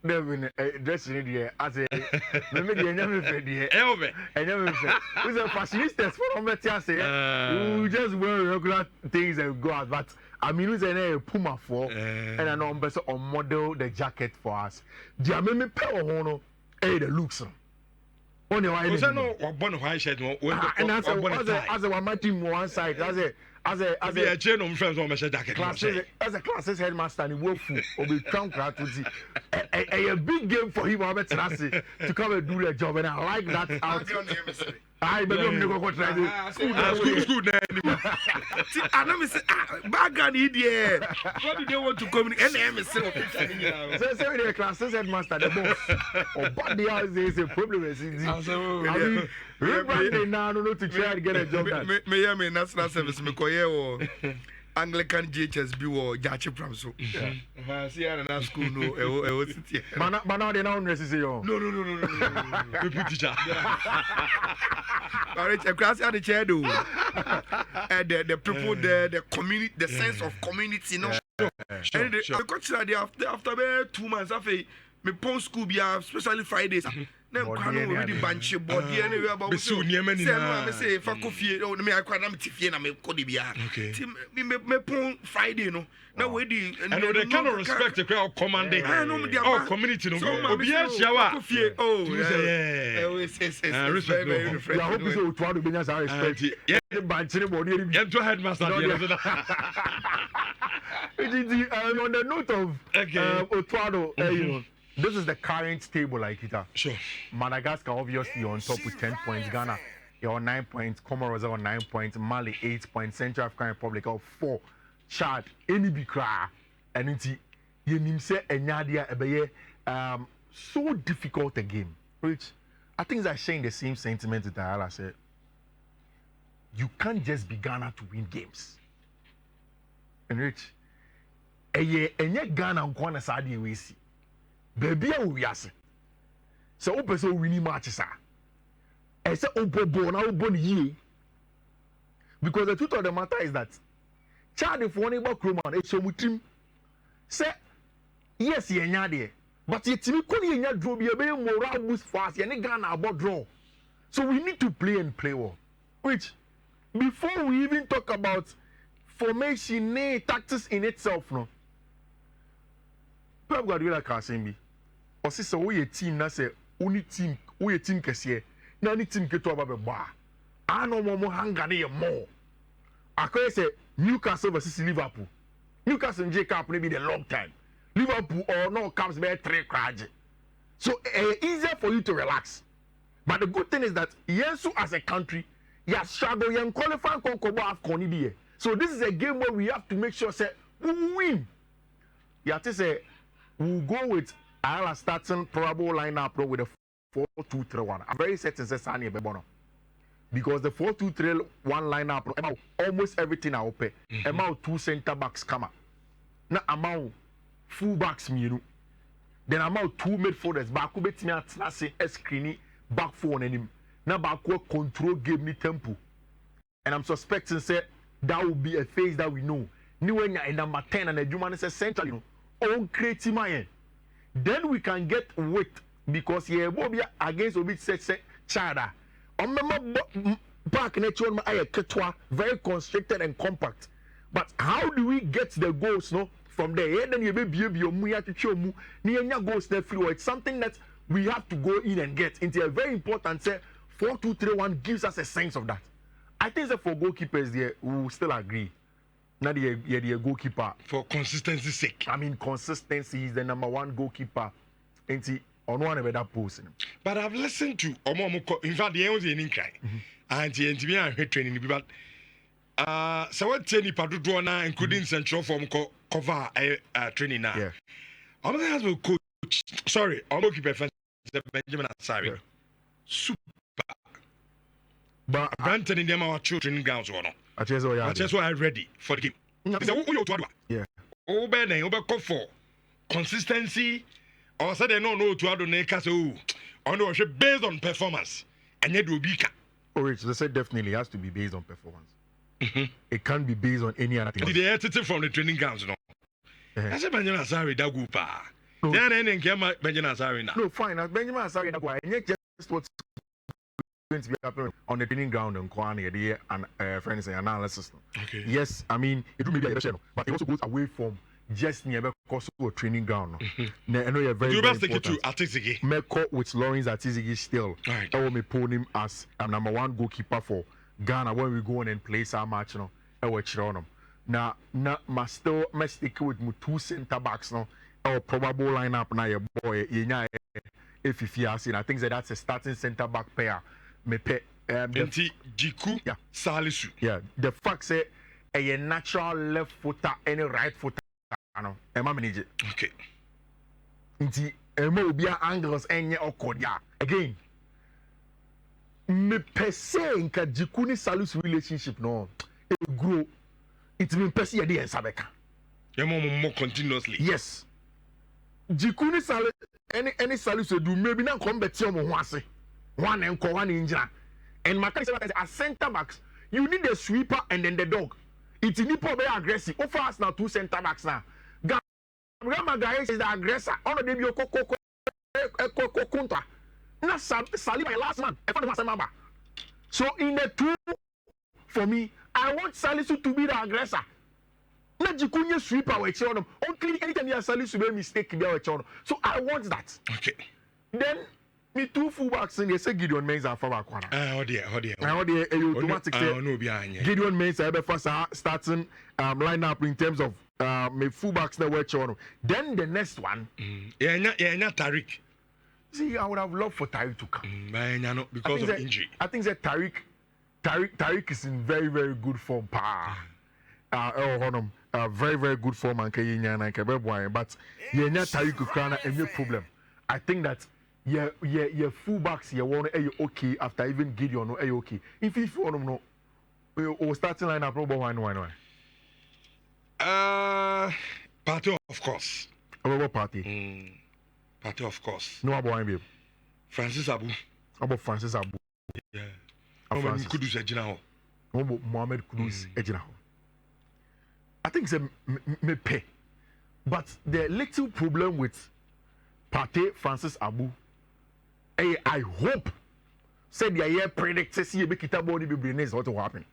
Never dressing in here as a maybe the never fed here. I never fed. Who's a fashionistas for Metias? We just wear regular things and go out. But I mean, who's a Puma for and an umbrella or model the jacket for us. Jamie Pell, the looks. On your eyes, no, or one white shirt, and as a one team one side, as a general friends on my jacket, as a classes headmaster, and wolf will be count to see a big game for him. I bet to come and do the job, and I like that out. I don't know what try to school. I know, Miss Bagan idiot. What do they want to communicate? And say the classes headmaster, the boss, or but the house is a problem. I mean, we're now to try to get a job. May national service, Mikoye, Anglican GHSB or Jachi Pramso. See, I don't school, no, but now they don't necessarily. No. A class at the chair, do. The people there, the community, the sense of community, no. And the culture after 2 months, after me post school, especially Fridays. Nem kwano already banche body anyway about so say fa coffee o me akwa na me tifie na me kodi bia me pon Friday no na we di and the kind of respect the crowd commanding oh community no obi a shawa coffee oh respect ya hope so to ado benya sa respect yeah banche ne body ento headmaster there on the note of Otuado you know. This is the current table, like it. Sure. Madagascar obviously on top with 10 points. Ghana, you're on 9 points. Comoros are on 9 points. Mali 8 points. Central African Republic are 4. Chad, any big cry. And it's you nimse enyadia ebeye so difficult a game. Which I think is sharing the same sentiment that Ayala said. You can't just be Ghana to win games. And Rich, enye Ghana nkwana sadi we see. Baby, we are so open so winning matches. I say open now ye because the truth of the matter is that Chad if one about Roman it's your team say yes ye nyade but ye team koni nya draw be morale boost fast ye Ghana about draw so we need to play and play well which before we even talk about formation tactics in itself no Pep Guardiola can say me or say we a team na say only team we a team kese na ni team keto aba be ba ano mo hanga na ye more akoye say Newcastle versus Liverpool Newcastle J Cup maybe the long time Liverpool or no comes be 3 crash so easier for you to relax but the good thing is that Yesu as a country ya struggle yan qualify konkobo AFCON bi so this is a game where we have to make sure say we win ya to say we'll go with Ayala starting probable lineup with a 4-2-3-1. I'm very certain say Sani Bebono. Because the 4-2-3-1 lineup almost everything I open. About 2 center backs come up. Now amount full backs me. Then amount 2 midfielders back bet me at say screen back 4 on him. Now back control game ni tempo. And I'm suspecting say that will be a phase that we know. New when in number 10 and the Juman is essential, you know. On creative mind. Then we can get weight because yeah, Bobby against Obi said Chada. On my back nature my ketwa very constricted and compact. But how do we get the goals no from there? Then you be muya to show mu niya goals there free. It's something that we have to go in and get into a very important say 4-2-3-1 gives us a sense of that. I think that for goalkeepers there we will still agree. Not the goalkeeper for consistency's sake. I mean, consistency is the number 1 goalkeeper. And see, on one of that post. But I've listened to Omo. In fact, the end was in Inkai. And to be a training. But so what Tenny Padudona including central form cover training now. Yeah. I'm the coach. Sorry, I'm goalkeeper Benjamin Asari. Super. But granted, in them our children grounds or not. That's why I'm ready for the game. Yeah. Oh, Ben, for consistency. Or said they no to do Nekaso. On the based on performance. And yet will be. Oh, Rich, they said definitely has to be based on performance. It can't be based on any other thing. Did they edit from the training grounds? No. I said, Benjamin Asari, that group. Then Nkema Benjamin Asari now. No, fine. Benjamin Asari, just what's going to be happening on the training ground in Kwani and friends and analysis. Okay. Yes, I mean it will be a election, but it also goes away from just near because of a training ground. I know you're very. You best take it important. to Atizigi. Meko with Lawrence Atizigi still. Right. I will me put him as number one goalkeeper for Ghana when we go on and play our match. No, I will cheer on him. Now, must still stick with my two centre backs. No, our probable lineup now. Your boy, if Fifi has seen, I think that's a starting centre back pair. Me pe. Jiku. Yeah. Salisu. Yeah. The fact say a natural left footer and a right footer. No, Emma manage it. Okay. Nti Emma will be angles enye okodia. Again, me per se nka Jikuni Salus relationship no it grow. It mean per se yedi ensabeka. More continuously. Yes. Jikuni Salus any Salus do maybe na come beti omo ho ase. One enko one injira. And Makani say as center backs, you need a sweeper and then the dog. It's nipo very aggressive. Offer us now two center backs now. Grandma guys is the aggressor. On the debut, Kunta. Na Sali my last man. So in the two, for me, I want Salisu to be the aggressor. Na Jikunya sweeper with Chonum. Only anytime you have Salisu make mistake there with Chonum. So I want that. Okay. Then me two fullbacks in the say Gideon Mensah for back one. Oh dear. Automatic say no behind. Gideon Mensah ever first starting lineup in terms of my fullbacks that were Chonum. Then the next one. Yeah, not Tariq. See, I would have loved for Tariq to come. Because of injury. I think that Tariq is in very, very good form. Very, very good form. But yeah, Tariq Ukraine is no problem. I think that your fullbacks you want okay after even Gideon no okay. If you want no, or starting lineup no why. Party of course. What party? Party of course. No about him. Francis Abu. About Francis Abu. Yeah. Francis Kudus Ejina. Mohamed Kudus Ejina. I think it's me pay. But the little problem with Party Francis Abu, I hope said the year predicted see a big body be bringing what will happen.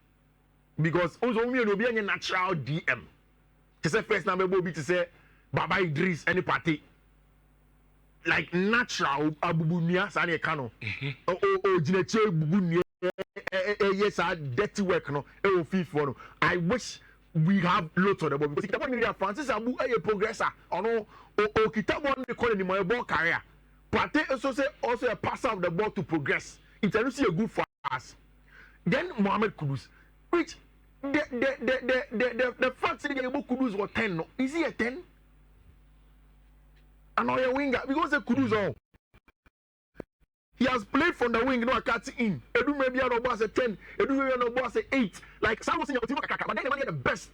Because also me will be a natural DM. To say first number will be to say Baba Idris any party. Like natural abubunia sani kano. Jineche bubunia yes dirty work no. FIFA no. I wish we have lots of them because Kitabo Media Francis Abu a progressor ono o Kitabo ne call ni my ball career. Partey also a passer of the ball to progress. It's a good for us. Then Mohamed Kudus, which the fact that Kudus was 10 no, is he a 10? Another winger because the Kudus on. He has played from the wing, no, I can't see in. Edu maybe no boss at 10, Edu maybe no boss at 8. Like someone saying, but then he get the best.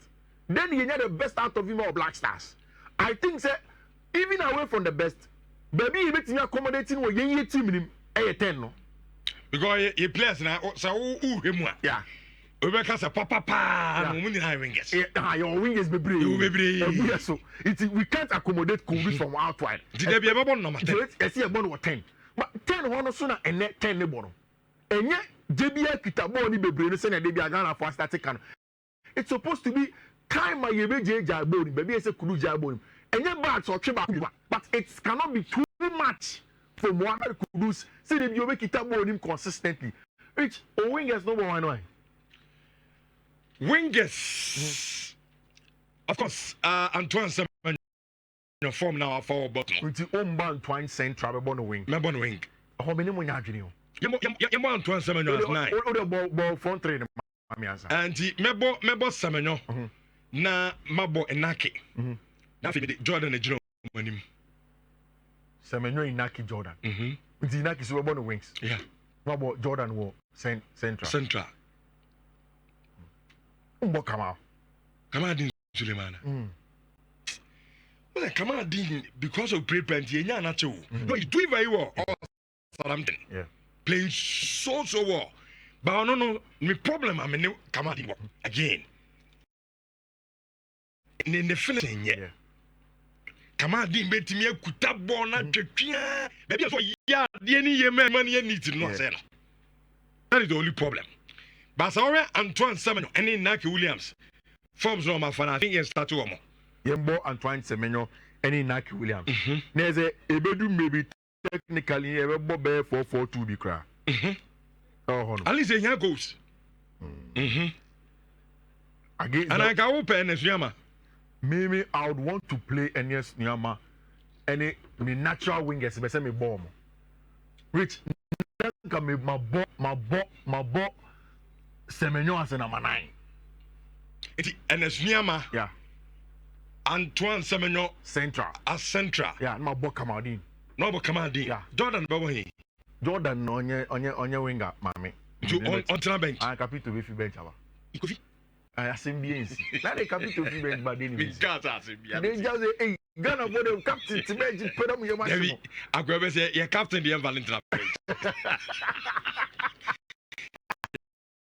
Then he get the best out of him or Black Stars. I think that even away from the best, baby, he makes me accommodating what you team him a 10 no. Because he plays now, so him yeah. We make us a papa no money high wingers. Yeah, your wingers be brave. You be brave. So we can't accommodate Kudus from outside. Did they be a bomb number 10? I see a bomb or 10. But 10 one sooner and net 10 ne bono. And yet JBA Kitabo ni be brave say na dey be Ghana for static can. It's supposed to be time my yebe jabo baby say Kudus jabo. And yet back or treba but it cannot be too much for Mohamed Kudus. Say they be Kitabo him consistently. Which wingers no one. Wingers. Of course, Antoine Semenyo form now for bottom. With the Omban Twine Central Bono wing. Me bon wing. How many money are you? You Antoine Semenyo as 9. Oh, ball front train. And mebo Semenyo na mabo Enake. Na fi Jordan ejiro manim. Semenyo Inaki Jordan. With the Inaki so Bono wings. Yeah. Mabo Jordan wo Central. Come Kamadin Sulemana. Well, Kamadin, because of pre-plant, you're not too. No, he's doing very well. Southampton. Yeah. Playing so well. But no, my problem, I mean, Kamadin again. In the finishing, yeah. kama di betimi akuta ball na twetwea baby so ya de ni ye man ye need no say no that is the only problem but so Antoine Semenyo any Naki Williams forms no ma fan I think he start to omo Yembo Antoine Semenyo any Naki Williams there's a ebedu maybe technically ebebo be 4-4-2 bi kra oh at least he goes against and I can open Nhyira. Maybe I would want to play Enes Nhyira any natural wingers be say me ball mo which can me my ball Semenyo as number 9 it Nhyira yeah Antoine Semenyo central as central yeah my ball Kamadin no but Kamadi yeah Jordan babo he Jordan onye winger mami to on bench I capito be bench aba Kofi I asim BNC na dey capito be bench ba dey ni me got asim they just say hey Ghana for the captain to bench put them your match agwa say your captain the Valentina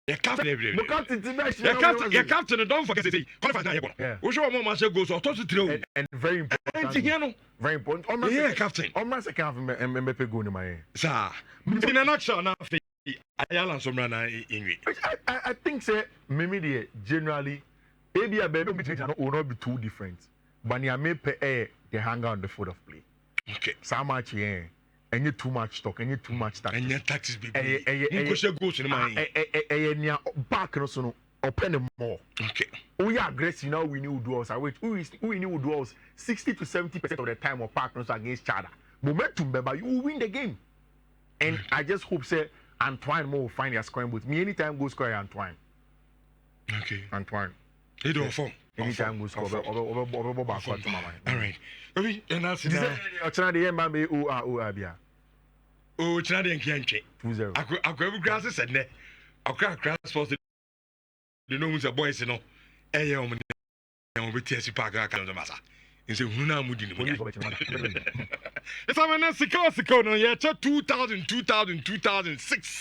your captain every your captain don't forget to say qualify na yebo we show more match goals or to 3 and very important very important yeah captain on my second half Mbappe go ni my sir in a nutshell na Ayala somra na inwi I think say maybe the generally maybe a baby will not be too different but you may pay the hanger on the foot of play okay so much yeah and you too much talk and you too much tactics and your tactics baby you go goals in my and back no so no open more okay we are aggressive now we need to do us which we need to do us 60 to 70% of the time of partners against each other momentum baby you will win the game and I just hope say Antoine will find your scoring boots. Me anytime go score Antoine. Okay. Antoine. He don't form. Anytime go score over back to my mind. All right. Maybe and that's it. Ochana de yemba be o abia. Oh, China de nkianche. 2-0. Akwa grass said ne. Akwa grass sports the know who's a boys no. Eh omo ne be TSC park aka no masa. Nse hunu na amudi ni mo. It's a man sika no yeah 2006